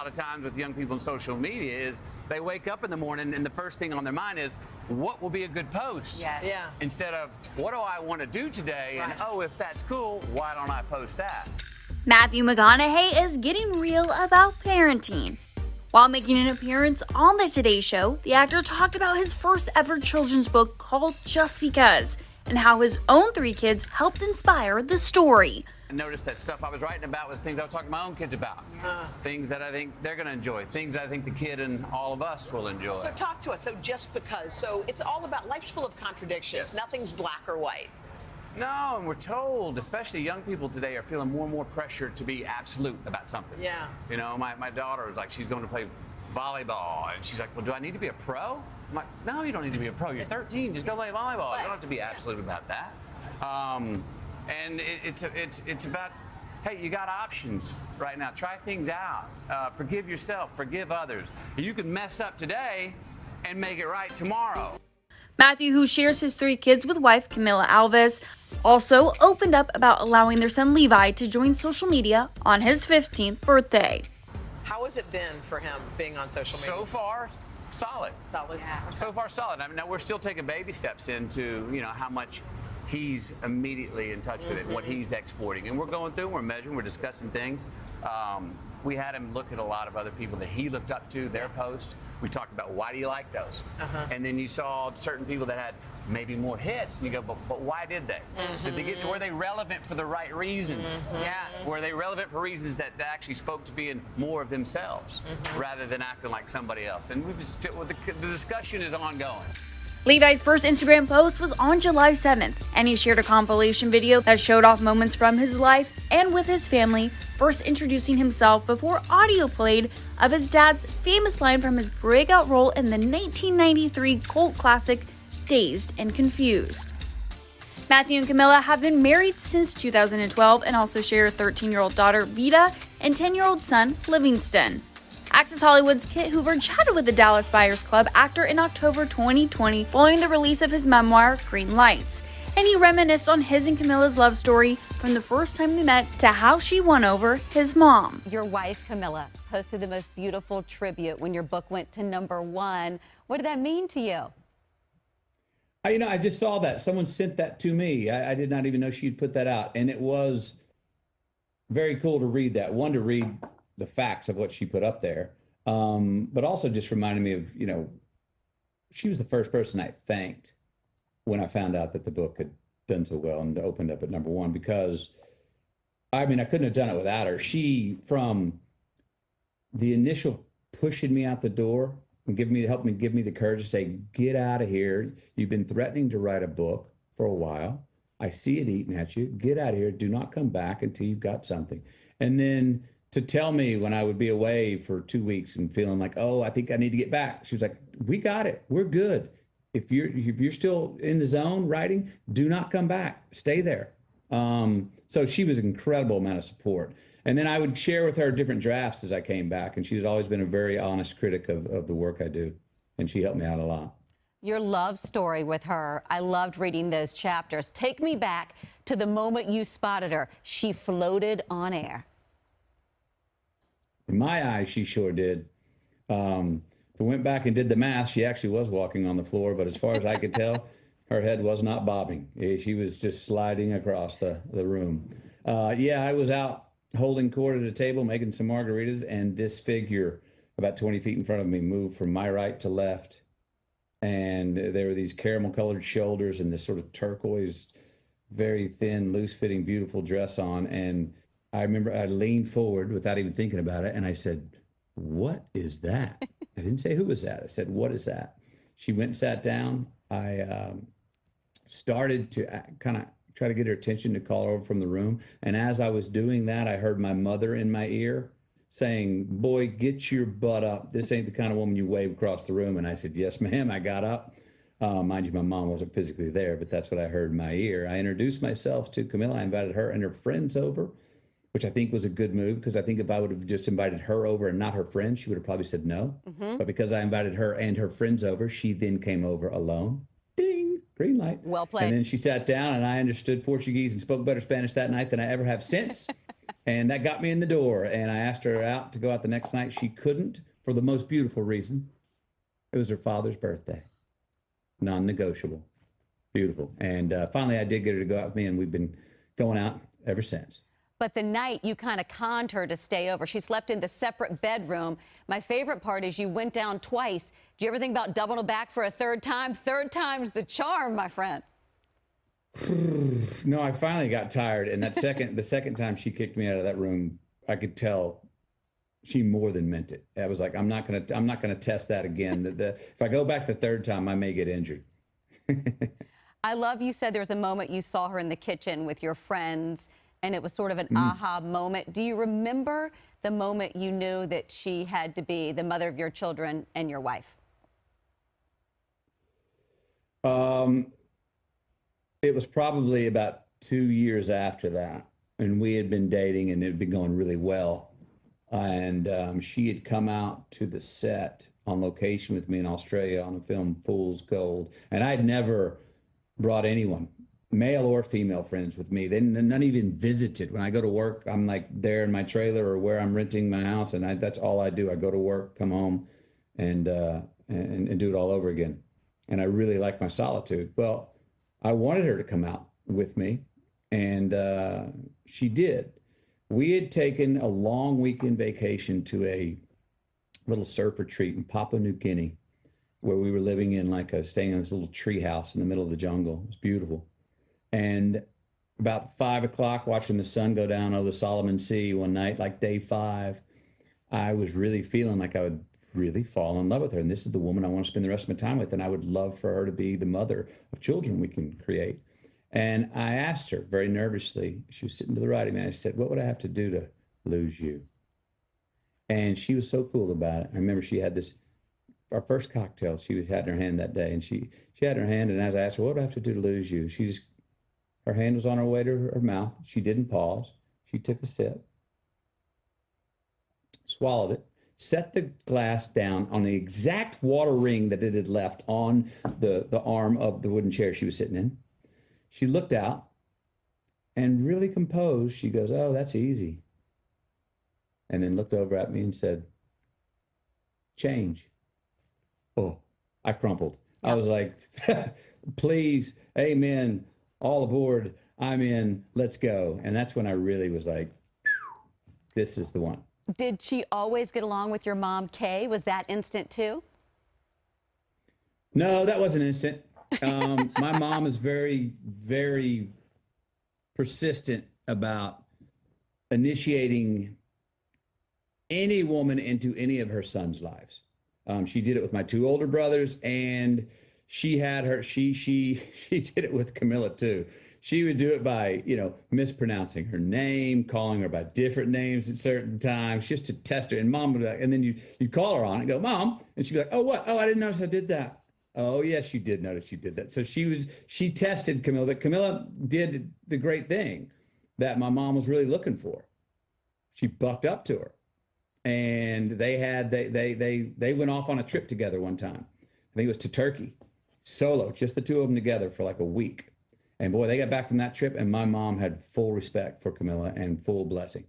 lot of times with young people on social media is they wake up in the morning and the first thing on their mind is, what will be a good post? Yes. Yeah. Instead of, what do I want to do today? Right. And, oh, if that's cool, why don't I post that? Matthew McConaughey is getting real about parenting. While making an appearance on the Today Show, the actor talked about his first ever children's book called Just Because, and how his own 3 kids helped inspire the story. I noticed that stuff I was writing about was things I was talking to my own kids about. Things that I think they're going to enjoy. Things that I think the kid and all of us will enjoy. So talk to us. So Just Because. So it's all about, life's full of contradictions. Yes. Nothing's black or white. No, and we're told, especially young people today, are feeling more and more pressure to be absolute about something. Yeah. You know, my daughter is like, she's going to play volleyball, and she's like, well, do I need to be a pro? I'm like, no, you don't need to be a pro. You're 13. Just go play volleyball. You don't have to be absolute about that. And it's about, hey, you got options right now. Try things out. Forgive yourself. Forgive others. You can mess up today and make it right tomorrow. Matthew, who shares his 3 kids with wife Camila Alves, also opened up about allowing their son Levi to join social media on his 15th birthday. How has it been for him being on social media? So far, solid. Solid. Yeah. So far, solid. I mean, now we're still taking baby steps into, you know, how much he's immediately in touch with it, what he's exporting. And we're going through, we're measuring, we're discussing things. We had him look at a lot of other people that he looked up to, their posts. We talked about, why do you like those? And then you saw certain people that had maybe more hits, and you go, but why did they? Did they get, were they relevant for the right reasons? Yeah. Were they relevant for reasons that actually spoke to being more of themselves rather than acting like somebody else? And the discussion is ongoing. Levi's first Instagram post was on July 7th, and he shared a compilation video that showed off moments from his life and with his family, first introducing himself before audio played of his dad's famous line from his breakout role in the 1993 cult classic, Dazed and Confused. Matthew and Camila have been married since 2012 and also share a 13-year-old daughter, Vita, and 10-year-old son, Livingston. Access Hollywood's Kit Hoover chatted with the Dallas Buyers Club actor in October 2020 following the release of his memoir, Green Lights, and he reminisced on his and Camila's love story from the first time they met to how she won over his mom. Your wife, Camila, posted the most beautiful tribute when your book went to #1. What did that mean to you? You know, I just saw that. Someone sent that to me. I did not even know she'd put that out. And it was very cool to read that. One, to read the facts of what she put up there. But also just reminded me of, you know, she was the first person I thanked when I found out that the book had done so well and opened up at #1, because, I mean, I couldn't have done it without her. She, from the initial pushing me out the door and give me the courage to say, get out of here. You've been threatening to write a book for a while. I see it eating at you. Get out of here. Do not come back until you've got something. And then to tell me when I would be away for 2 weeks and feeling like, oh, I think I need to get back. She was like, we got it. We're good. If you're still in the zone writing, do not come back. Stay there. So she was an incredible amount of support. And then I would share with her different drafts as I came back. And she's always been a very honest critic of the work I do. And she helped me out a lot. Your love story with her, I loved reading those chapters. Take me back to the moment you spotted her. She floated on air. In my eyes, she sure did. If we went back and did the math, she actually was walking on the floor. But as far as I could tell, her head was not bobbing. She was just sliding across the room. Yeah, I was out holding court at a table, making some margaritas, and this figure about 20 feet in front of me moved from my right to left. And there were these caramel-colored shoulders and this sort of turquoise, very thin, loose-fitting, beautiful dress on. And I remember I leaned forward without even thinking about it, and I said, what is that? I didn't say, who is that? I said, what is that? She went and sat down. I started to kind of try to get her attention to call her over from the room. And as I was doing that, I heard my mother in my ear saying, boy, get your butt up. This ain't the kind of woman you wave across the room. And I said, yes, ma'am. I got up. Mind you, my mom wasn't physically there, but that's what I heard in my ear. I introduced myself to Camila. I invited her and her friends over, which I think was a good move, because I think if I would have just invited her over and not her friends, she would have probably said no. But because I invited her and her friends over, she then came over alone. Ding, green light. Well played. And then she sat down, and I understood Portuguese and spoke better Spanish that night than I ever have since. And that got me in the door. And I asked her out to go out the next night. She couldn't, for the most beautiful reason. It was her father's birthday. Non-negotiable. Beautiful. And finally, I did get her to go out with me, and we've been going out ever since. But the night you kind of conned her to stay over. She slept in the separate bedroom. My favorite part is you went down twice. Do you ever think about doubling it back for a third time? Third time's the charm, my friend. No, I finally got tired. And the second time she kicked me out of that room, I could tell she more than meant it. I was like, I'm not gonna test that again. If I go back the third time, I may get injured. I love you said there was a moment you saw her in the kitchen with your friends, and it was sort of an aha moment. Do you remember the moment you knew that she had to be the mother of your children and your wife? It was probably about 2 years after that, and we had been dating, and it had been going really well. And she had come out to the set on location with me in Australia on the film Fool's Gold, and I'd never brought anyone, male or female friends, with me. None even visited. When I go to work, I'm like there in my trailer or where I'm renting my house, and that's all I do. I go to work, come home, and do it all over again. And I really like my solitude. Well, I wanted her to come out with me, and she did. We had taken a long weekend vacation to a little surf retreat in Papua New Guinea, where we were living in staying in this little tree house in the middle of the jungle. It was beautiful. And about 5 o'clock, watching the sun go down over the Solomon Sea one night, like day 5, I was really feeling like I would really fall in love with her. And this is the woman I want to spend the rest of my time with. And I would love for her to be the mother of children we can create. And I asked her very nervously, she was sitting to the right of me, I said, what would I have to do to lose you? And she was so cool about it. I remember she had our first cocktail she had in her hand that day. And she had her hand, and as I asked her, what would I have to do to lose you? Her hand was on her way to her mouth. She didn't pause. She took a sip, swallowed it, set the glass down on the exact water ring that it had left on the arm of the wooden chair she was sitting in. She looked out, and really composed, she goes, oh, that's easy. And then looked over at me and said, change. Oh, I crumpled. Yep. I was like, please, amen, all aboard, I'm in, let's go. And that's when I really was like, this is the one. Did she always get along with your mom, Kay? Was that instant too? No, that wasn't instant. My mom is very, very persistent about initiating any woman into any of her sons' lives. She did it with my 2 older brothers, and she did it with Camila too. She would do it by, mispronouncing her name, calling her by different names at certain times, just to test her. And mom would be like, and then you call her on it and go, Mom, and she'd be like, oh, what? Oh, I didn't notice I did that. Oh, yes, you did notice you did that. So she tested Camila, but Camila did the great thing that my mom was really looking for. She bucked up to her. And they went off on a trip together one time. I think it was to Turkey, solo, just the 2 of them together for like a week. And boy, they got back from that trip, and my mom had full respect for Camila and full blessing.